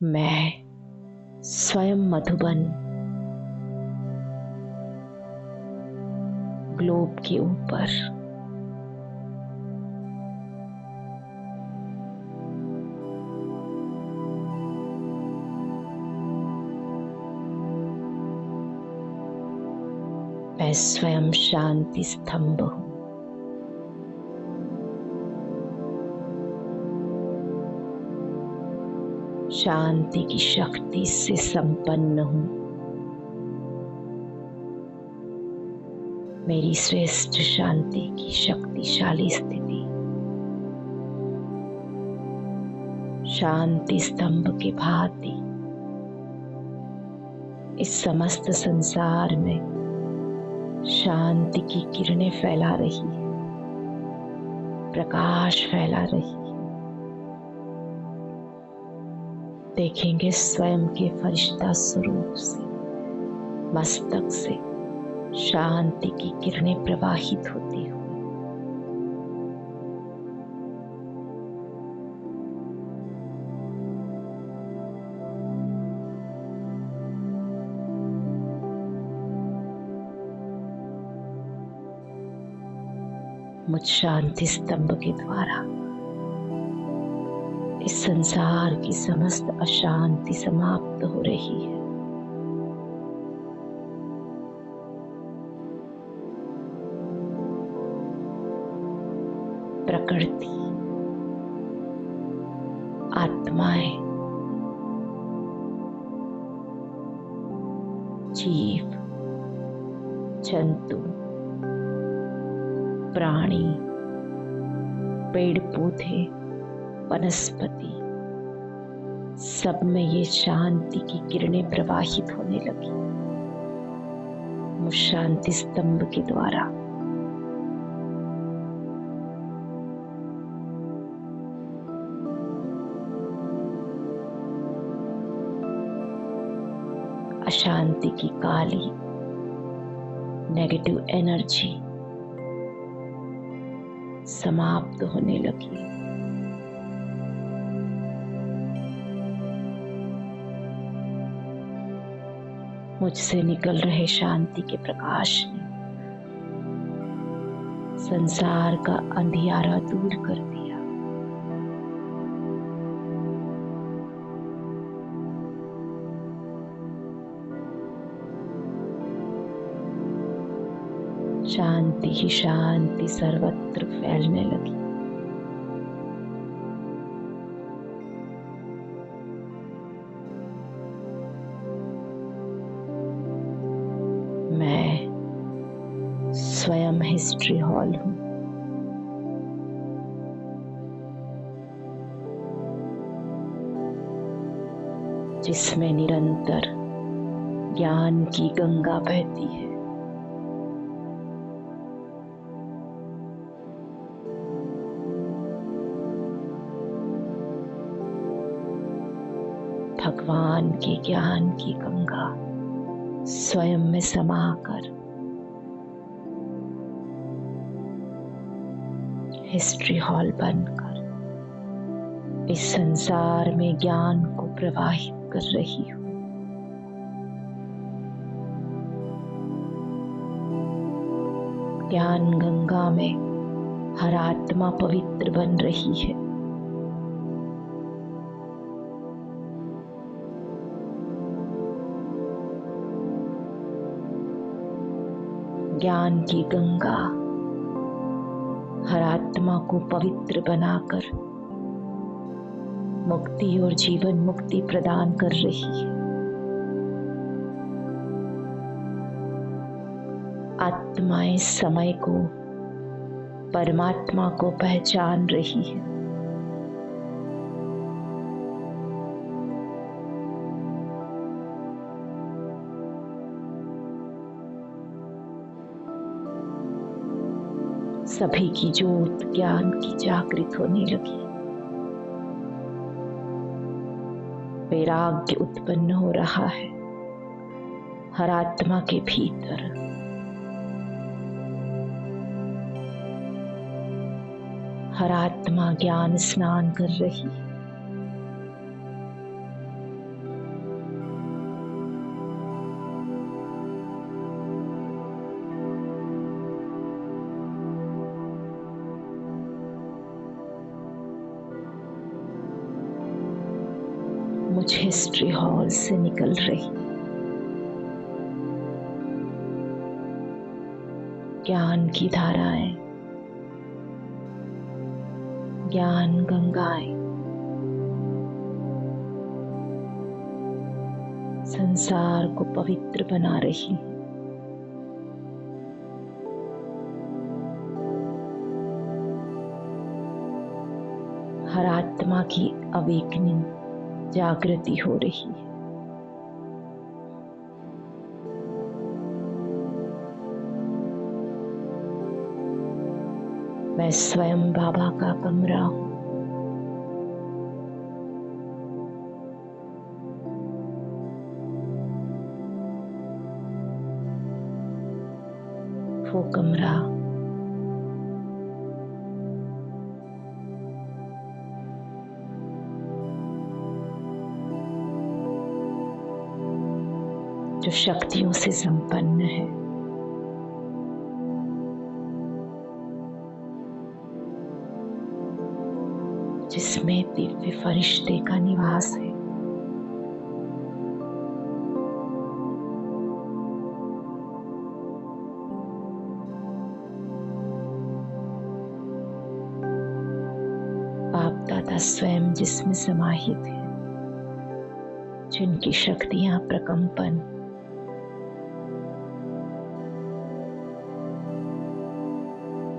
मैं स्वयं मधुबन ग्लोब के ऊपर मैं स्वयं शांति स्तंभ हूं। शांति की शक्ति से संपन्न हूं। मेरी श्रेष्ठ शांति की शक्तिशाली स्थिति शांति स्तंभ के भांति इस समस्त संसार में शांति की किरणें फैला रही है, प्रकाश फैला रही है। देखेंगे स्वयं के फरिश्ता स्वरूप से मस्तक से शांति की किरणें प्रवाहित होती हुई मुझ शांति स्तंभ के द्वारा इस संसार की समस्त अशांति समाप्त हो रही है। प्रकृति, आत्माएं, जीव, जंतु, प्राणी, पेड़ पौधे, वनस्पति, सब में ये शांति की किरणें प्रवाहित होने लगी मुझ शांति स्तंभ के द्वारा। अशांति की काली नेगेटिव एनर्जी समाप्त होने लगी। मुझसे निकल रहे शांति के प्रकाश ने संसार का अंधियारा दूर कर दिया। शांति ही शांति सर्वत्र फैलने लगी। मैं स्वयं हिस्ट्री हॉल हूं। जिसमें निरंतर ज्ञान की गंगा बहती है। भगवान के ज्ञान की गंगा स्वयं में समाकर हिस्ट्री हॉल बनकर इस संसार में ज्ञान को प्रवाहित कर रही हूँ। ज्ञान गंगा में हर आत्मा पवित्र बन रही है। ज्ञान की गंगा हर आत्मा को पवित्र बनाकर मुक्ति और जीवन मुक्ति प्रदान कर रही है। आत्माएं समय को, परमात्मा को पहचान रही है। सभी की ज्योत ज्ञान की जागृत होने लगी। वैराग्य उत्पन्न हो रहा है हर आत्मा के भीतर। हर आत्मा ज्ञान स्नान कर रही है। मुझ हिस्ट्री हॉल से निकल रही ज्ञान की धाराएं, ज्ञान गंगाएं संसार को पवित्र बना रही। हर आत्मा की अवेकनिंग, जागृति हो रही है। मैं स्वयं बाबा का कमरा हूं। वो कमरा जो शक्तियों से संपन्न है, जिसमें दिव्य फरिश्ते का निवास है। बाप दादा स्वयं जिसमें समाहित है, जिनकी शक्तियां प्रकंपन,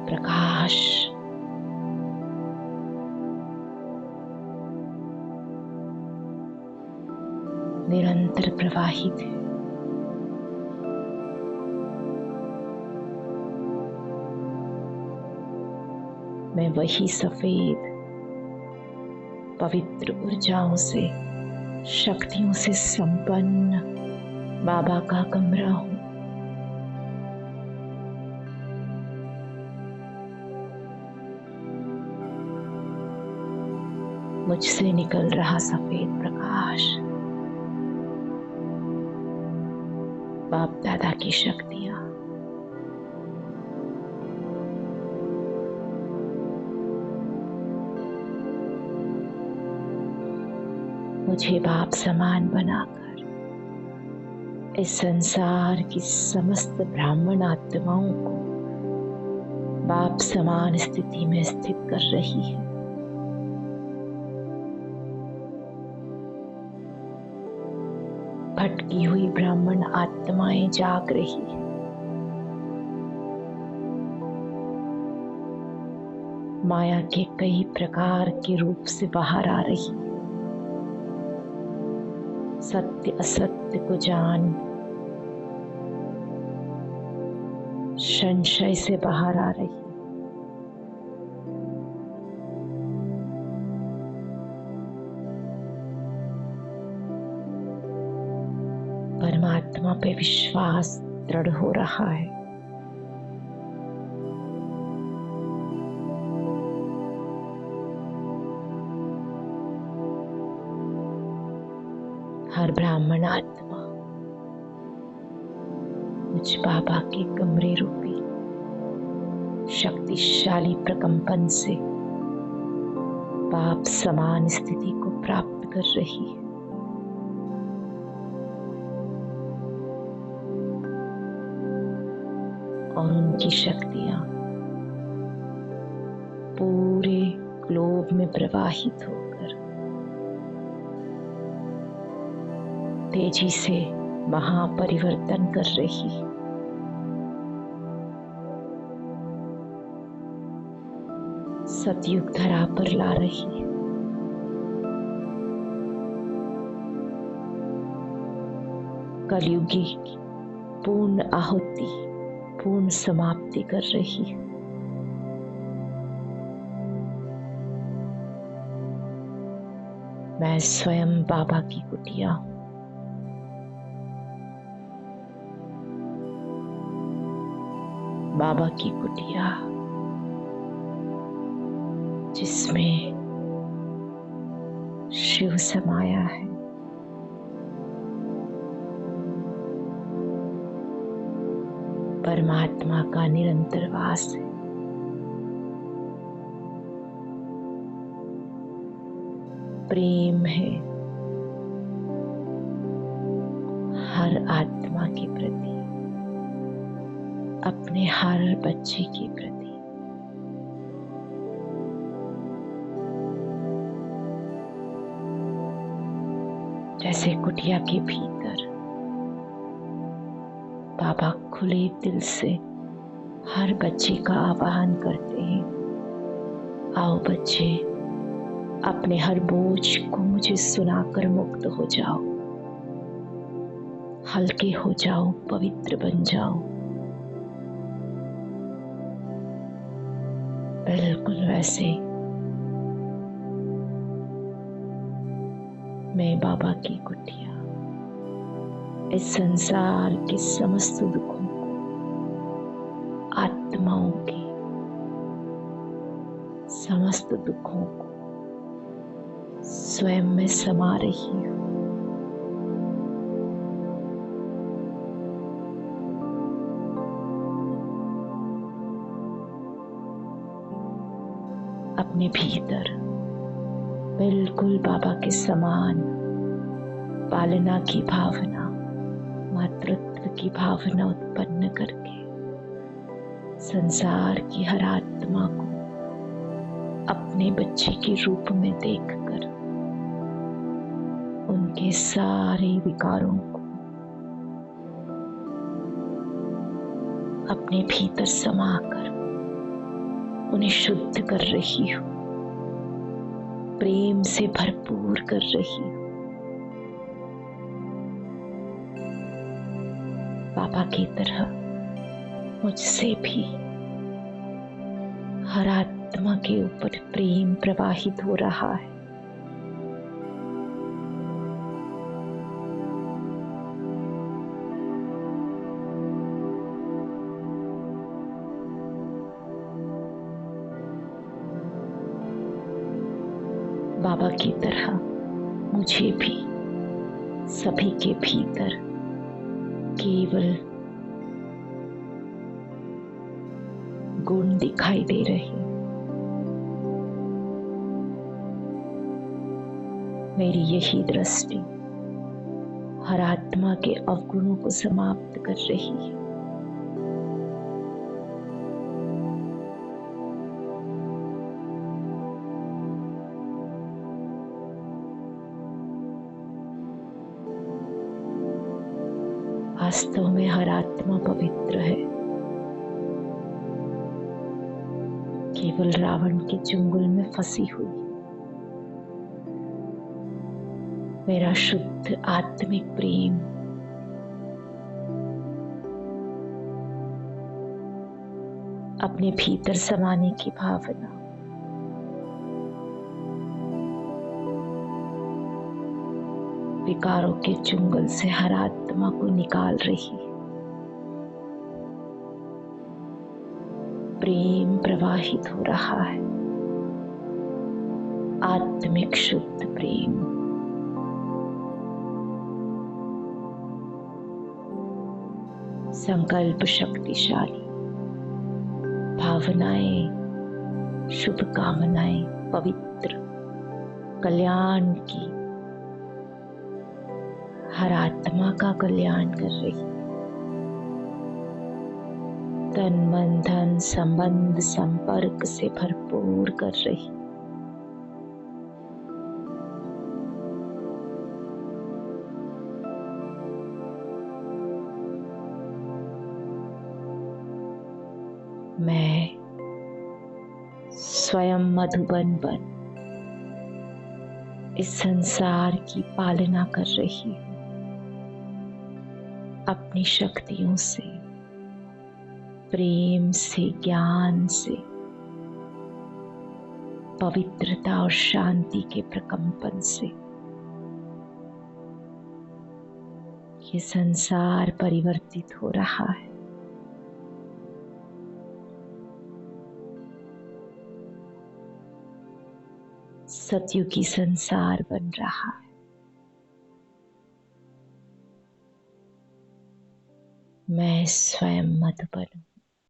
प्रकाश, निरंतर प्रवाहित है। मैं वही सफेद पवित्र ऊर्जाओं से, शक्तियों से संपन्न बाबा का कमरा हूं। मुझसे निकल रहा सफेद प्रकाश बाप दादा की शक्तियां, मुझे बाप समान बनाकर इस संसार की समस्त ब्राह्मण आत्माओं को बाप समान स्थिति में स्थित कर रही है। भटकी हुई ब्राह्मण आत्माएं जाग रही है। माया के कई प्रकार के रूप से बाहर आ रही है। सत्य असत्य को जान संशय से बाहर आ रही है। परमात्मा पे विश्वास दृढ़ हो रहा है। हर ब्राह्मण आत्मा मुझ बाबा के कमरे रूपी शक्तिशाली प्रकंपन से बाप समान स्थिति को प्राप्त कर रही है। और उनकी शक्तियां पूरे ग्लोब में प्रवाहित होकर तेजी से महापरिवर्तन कर रही है। सतयुग धरा पर ला रही है। कलयुगी पूर्ण आहुति, पूर्ण समाप्ति कर रही है। मैं स्वयं बाबा की कुटिया हूं। बाबा की कुटिया जिसमें शिव समाया है। परमात्मा का निरंतर वास है। प्रेम है, के प्रति, अपने हर बच्चे के प्रति। जैसे कुटिया के भीतर बाबा खुले दिल से हर बच्चे का आह्वान करते हैं, आओ बच्चे, अपने हर बोझ को मुझे सुनाकर मुक्त हो जाओ, हल्के हो जाओ, पवित्र बन जाओ। बिल्कुल वैसे मैं बाबा की कुटिया इस संसार के समस्त दुखों को, आत्माओं के समस्त दुखों को स्वयं में समा रही हूँ। अपने भीतर बिल्कुल बाबा के समान पालना की भावना, मातृत्व की भावना उत्पन्न करके संसार की हर आत्मा को अपने बच्चे के रूप में देखकर उनके सारे विकारों को अपने भीतर समाकर उन्हें शुद्ध कर रही हूँ, प्रेम से भरपूर कर रही हूँ। बाबा की तरह मुझसे भी हर आत्मा के ऊपर प्रेम प्रवाहित हो रहा है। बाबा की तरह मुझे भी सभी के भीतर केवल गुण दिखाई दे रहे। मेरी यही दृष्टि हर आत्मा के अवगुणों को समाप्त कर रही है। वास्तव में हर आत्मा पवित्र है, केवल रावण के चंगुल में फंसी हुई। मेरा शुद्ध आत्मिक प्रेम अपने भीतर समाने की भावना विकारों के चुंगल से हर आत्मा को निकाल रही है। प्रेम प्रवाहित हो रहा है, आत्मिक शुद्ध प्रेम। संकल्प शक्तिशाली, भावनाएं, शुभकामनाएं पवित्र कल्याण की हर आत्मा का कल्याण कर रही। तन मन धन संबंध संपर्क से भरपूर कर रही। मैं स्वयं मधुबन बन इस संसार की पालना कर रही हूँ, अपनी शक्तियों से, प्रेम से, ज्ञान से, पवित्रता और शांति के प्रकंपन से। ये संसार परिवर्तित हो रहा है। सतयुगी संसार बन रहा है। मैं स्वयं मधुबन हूँ।